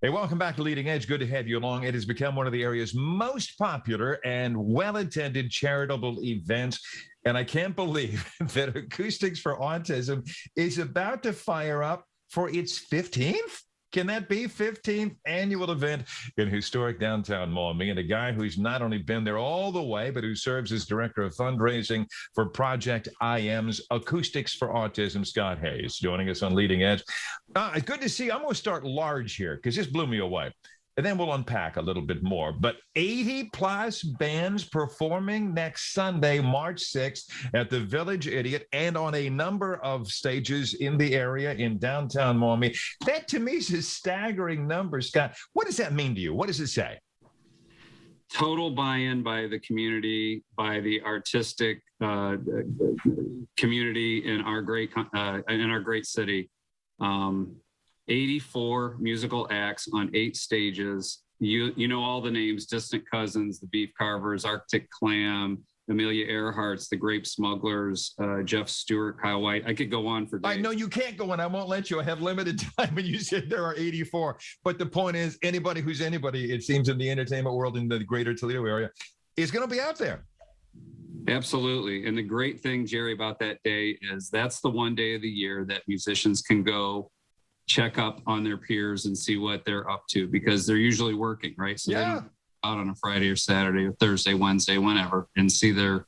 Hey, welcome back to Leading Edge. Good to have you along. It has become one of the area's most popular and well-attended charitable events. And I can't believe that Acoustics for Autism is about to fire up for its 15th. Can that be 15th annual event in historic downtown Maumee? And a guy who's not only been there all the way, but who serves as director of fundraising for Project IM's Acoustics for Autism, Scott Hayes, joining us on Leading Edge. Good to see you. I'm going to start large here because this blew me away. And then we'll unpack a little bit more. But 80 plus bands performing next Sunday, March 6th at the Village Idiot and on a number of stages in the area in downtown Maumee. That to me is a staggering number, Scott. What does that mean to you? What does it say? Total buy-in by the community, by the artistic community in our great city. 84 musical acts on 8 stages. You know all the names: Distant Cousins, the Beef Carvers, Arctic Clam, Amelia Earhart's, the Grape Smugglers, Jeff Stewart, Kyle White. I could go on for days. I know you can't go on. I won't let you. I have limited time. And you said there are 84. But the point is, anybody who's anybody, it seems, in the entertainment world in the greater Toledo area is going to be out there. Absolutely. And the great thing, Jerry, about that day is that's the one day of the year that musicians can go check up on their peers and see what they're up to, because they're usually working, right? So they don't go out on a Friday or Saturday or Thursday, Wednesday, whenever, and see their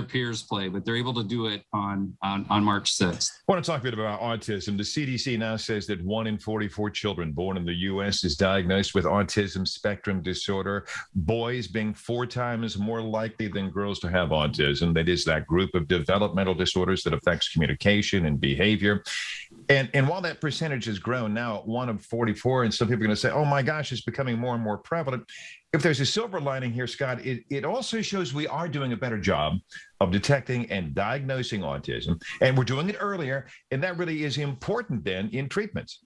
peers play, but they're able to do it on March 6th. I want to talk a bit about autism. The CDC now says that 1 in 44 children born in the U.S. is diagnosed with autism spectrum disorder, boys being 4 times more likely than girls to have autism. That is that group of developmental disorders that affects communication and behavior. And while that percentage has grown now at 1 of 44, and some people are going to say, oh my gosh, it's becoming more and more prevalent. If there's a silver lining here, Scott, it also shows we are doing a better job of detecting and diagnosing autism, and we're doing it earlier, and that really is important then in treatments.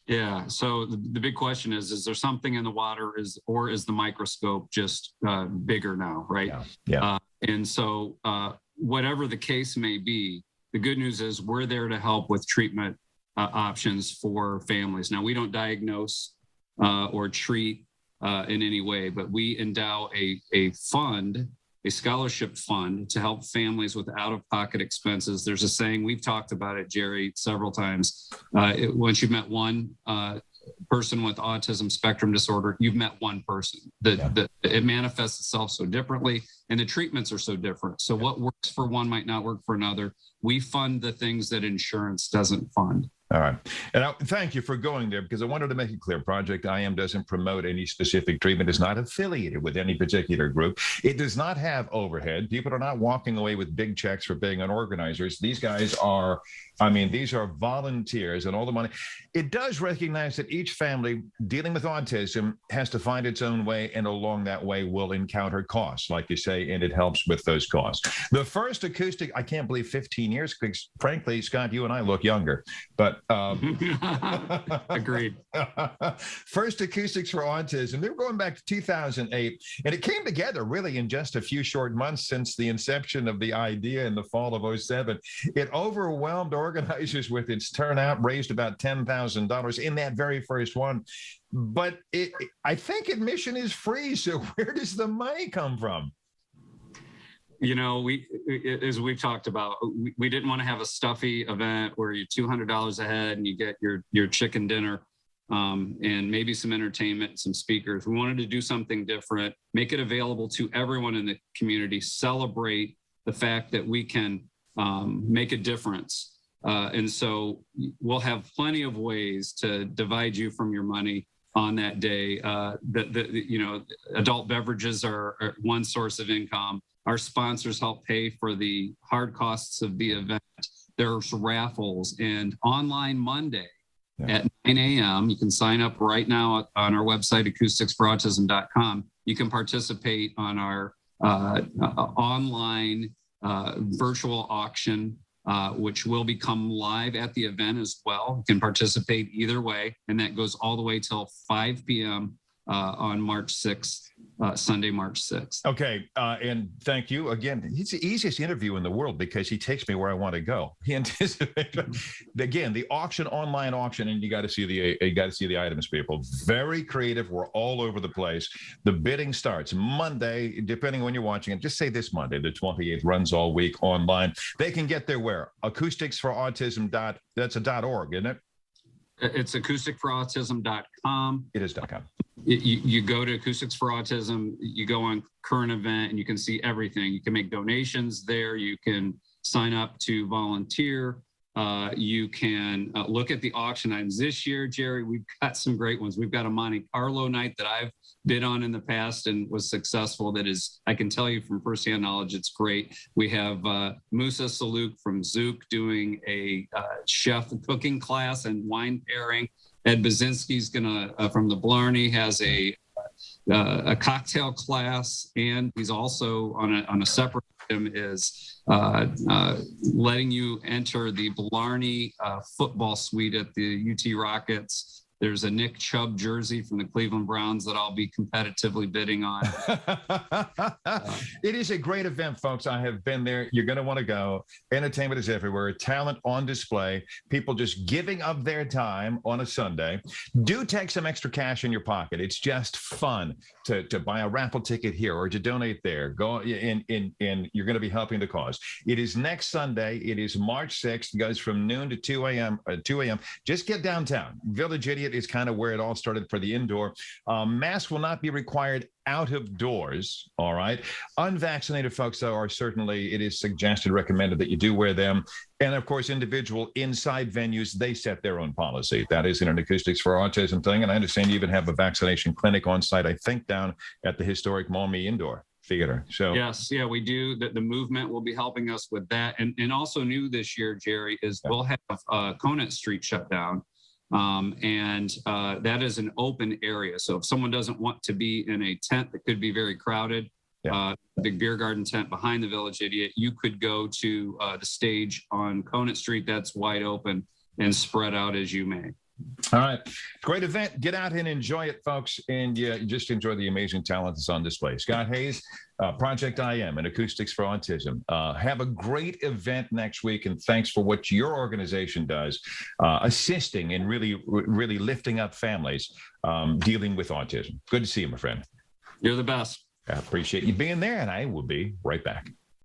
Yeah. So the big question is there something in the water, or is the microscope just bigger now, right? Yeah. And so whatever the case may be, the good news is we're there to help with treatment options for families. Now, we don't diagnose or treat in any way, but we endow a fund, a scholarship fund, to help families with out-of-pocket expenses. There's a saying, we've talked about it, Jerry, several times. Once you've met one person with autism spectrum disorder, you've met one person. It manifests itself so differently, and the treatments are so different. So what works for one might not work for another. We fund the things that insurance doesn't fund. All right. And thank you for going there, because I wanted to make it clear. Project IM doesn't promote any specific treatment. It's not affiliated with any particular group. It does not have overhead. People are not walking away with big checks for being on organizers. These guys are, these are volunteers, and all the money. It does recognize that each family dealing with autism has to find its own way, and along that way will encounter costs, like you say, and it helps with those costs. The first acoustic, I can't believe 15 years, because frankly, Scott, you and I look younger, but agreed. First Acoustics for Autism. They were going back to 2008, and it came together really in just a few short months since the inception of the idea in the fall of 2007. It overwhelmed organizers with its turnout, raised about $10,000 in that very first one. But I think admission is free. So where does the money come from? You know, as we've talked about, we didn't want to have a stuffy event where you're $200 a head and you get your chicken dinner and maybe some entertainment, some speakers. We wanted to do something different, make it available to everyone in the community, celebrate the fact that we can make a difference. And so we'll have plenty of ways to divide you from your money on that day. Adult beverages are one source of income. Our sponsors help pay for the hard costs of the event. There's raffles, and online Monday at 9 a.m. You can sign up right now on our website, acousticsforautism.com. You can participate on our online virtual auction, which will become live at the event as well. You can participate either way, and that goes all the way till 5 p.m. on March 6th, Sunday, March 6th. Okay. And thank you again. He's the easiest interview in the world because he takes me where I want to go. He anticipates again, the online auction, and you got to see the items, people. Very creative. We're all over the place. The bidding starts Monday, depending when you're watching it. Just say this Monday, the 28th, runs all week online. They can get there where? Acousticsforautism. That's a .org, isn't it? It's acousticforautism.com. It is .com. You go to Acoustics for Autism, you go on current event, and you can see everything. You can make donations there. You can sign up to volunteer. You can look at the auction items. This year, Jerry, we've got some great ones. We've got a Monte Carlo night that I've bid on in the past and was successful. That is, I can tell you from firsthand knowledge, it's great. We have Musa Saluk from Zook doing a chef cooking class and wine pairing. Ed Bazinski's from the Blarney, has a cocktail class, and he's also on a separate item is letting you enter the Blarney football suite at the UT Rockets. There's a Nick Chubb jersey from the Cleveland Browns that I'll be competitively bidding on. It is a great event, folks. I have been there. You're going to want to go. Entertainment is everywhere. Talent on display. People just giving up their time on a Sunday. Do take some extra cash in your pocket. It's just fun to buy a raffle ticket here or to donate there. Go and you're going to be helping the cause. It is next Sunday. It is March 6th. It goes from noon to 2 a.m. Just get downtown. Village Idiot is kind of where it all started for the indoor. Masks will not be required out of doors. All right. Unvaccinated folks, though, are certainly, it is suggested, recommended that you do wear them. And of course, individual inside venues, they set their own policy. That is an Acoustics for Autism thing. And I understand you even have a vaccination clinic on site, I think, down at the historic Maumee Indoor Theater. So yes, yeah, we do. The movement will be helping us with that. And also new this year, Jerry, is we'll have Conant Street shut down. That is an open area. So if someone doesn't want to be in a tent that could be very crowded, big beer garden tent behind the Village Idiot, you could go to the stage on Conant Street. That's wide open and spread out as you may. All right. Great event. Get out and enjoy it, folks. And just enjoy the amazing talent that's on display. Scott Hayes, Project IM and Acoustics for Autism. Have a great event next week. And thanks for what your organization does, assisting and really lifting up families dealing with autism. Good to see you, my friend. You're the best. I appreciate you being there, and I will be right back.